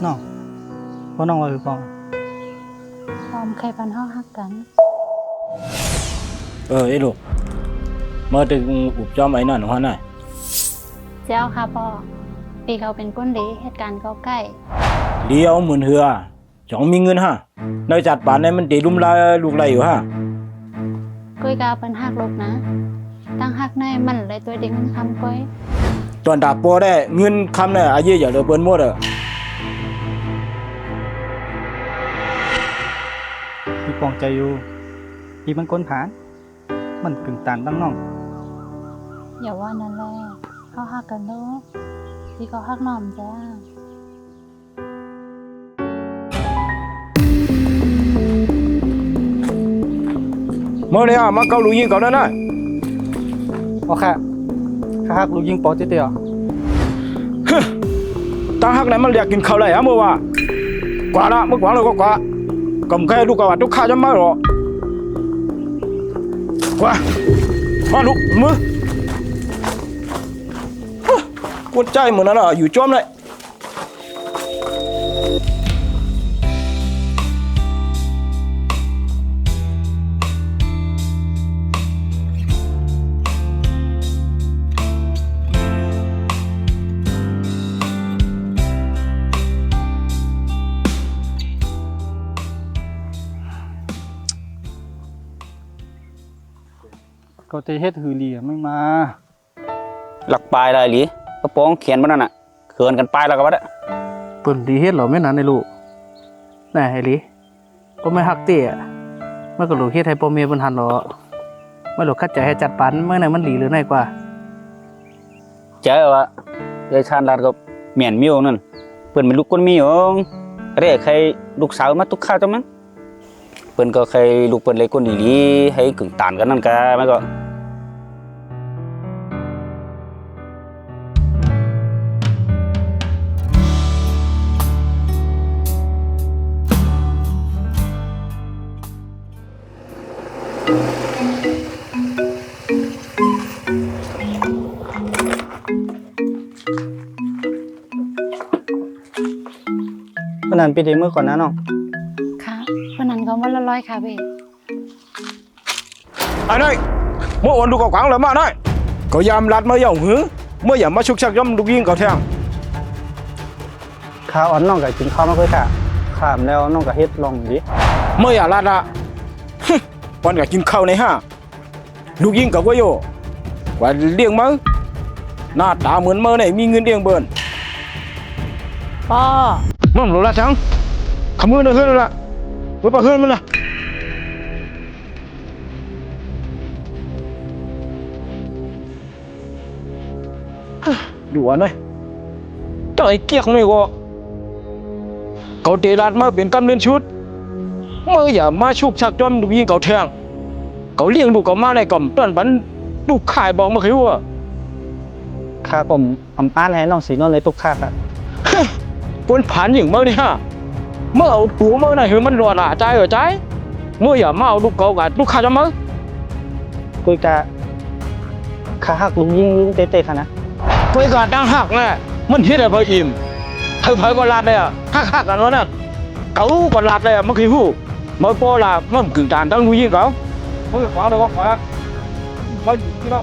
น้องเพราะน้องว่าคือปองพร้อมเคยพันห้องฮักกันไอ้ลูกมาถึงอุบจอมไอ้นั่นหัวหน่อยเจ้าค่ะพ่อปีเขาเป็นก้นดีเหตุการณ์เขาใกล้เลี้ยวเหมือนเหือจ่องมีเงินฮะในจัดป่านในมันตีลุ่มลายลูกไรอยู่ฮะก้อยกาเป็นฮักลูกนะตั้งฮักในมันเลยตัวเด็กมันคำก้อยตอนดาบปอได้เงินคำเนี่ยอายุอย่าเลยเปิ้นหมดพี่ปองใจอยู่พี่มันก้นผานมันกึ่งตานตั้งน้องอย่าว่านั่นแหละเขาฮักกันลูกพี่เขาฮักน้อมจ้าเมื่อเนี่ยมาเกาลูกยิงก่อนนะโอเคข้าฮักลูกยิงปอเตี้ยตั้งฮักไหนมันอยากกินข้าวไรฮะเมื่อว่ากว่าละเมื่อกว่าเลยก็กว่ากำแค่ลูกกว่าทุกข้าจะไม่หรอกว่ามาลูกมือกวนใจเหมือนนั่นอ่ะอยู่จอมเลยก็จะเฮ็ดหือเหลี่ยไม่มาหลักปลายอะไรหรือกระป๋องเขียนมานั่นน่ะเขินกันปลายแล้วก็ว่าได้เปิ่นดีเฮ็ดเหรอแม่นานในลูกน่ะไอ้ลิก็ไม่ฮักเตี้ยเมื่อก็ลูกเฮ็ดให้พ่อแม่เพิ่นหันหรอเมื่อลูกคัดใจให้จัดปันเมื่อไหร่มันหลีหรือไหนกว่าเจ้าวะยายชาญรัดก็เหมียนมิวนั่นเปิ้นเป็นลูกคนมีหยงเรียกใครลูกสาวมาตุกข้าวจังมั้งเปิ้นก็ใครลูกเปิ้นเลยคนดีๆให้กึ่งตานกันนั่นกะมันก็วันนั้นปีเดเมื่อก่อนนะน้องค่ะวันนั้นเขาวันละ100ค่ะพี่ไอ้นี่เมื่อวันดูกับขวางเลยมาได้ก็ยามรัดมาอย่างหือเมื่ออย่ามาชุกชักย่อมลูกยิงเขาแทงข้าวอ่อนน้องก็กินข้าวมาค่อยค่ะข้ามแล้วน้องก็เฮ็ดลองดิเมื่ออย่ารัดละวันก็กินข้าวในห้าลูกยิงกับว่าโยว่าเลี้ยงมั้งหน้าตาเหมือนเมื่อไหนมีเงินเลี้ยงเบิ้ลพ่อมั่งหลุดละจังขมือเลยเฮ้ยละไว้ปะเฮ้ยมันละดูอันนี้ต่อยเกียกไม่ก็เขาเตะรัดมาเป็นกำเนิดชุดเมื่ออย่ามาชุกชักจอมลูกยิงเขาแทงเขาเลี้ยงลูกเขามาในกล่อมต้นบันลูกขายบอกมาคือว่าข้าผมป้าให้น้องสีนอนเลยตุกข้าครับปนผ่านอย่างเมื่อนี่ฮะเมื่อเอาตัวเมื่อไหร่คือมันรอหล่าใจเหรอใจเมื่ออย่ามาเอาลูกเก่ากับลูกข้าจะมั้งคุยกะข้าหักลุงยิงเตะๆค่ะนะคุยกันตั้งหักแน่มันเฮ็ดอะไรอิ่มเธอเผยก็ลาดเลยอ่ะหักกันวะเนี่ยเขาก็ลาดเลยอ่ะมันคือผู้เมื่อพอลามันกึ่งตานตั้งลูกยิงเขาเมื่อขวางเลยว่าขวางมาอยู่ที่เรา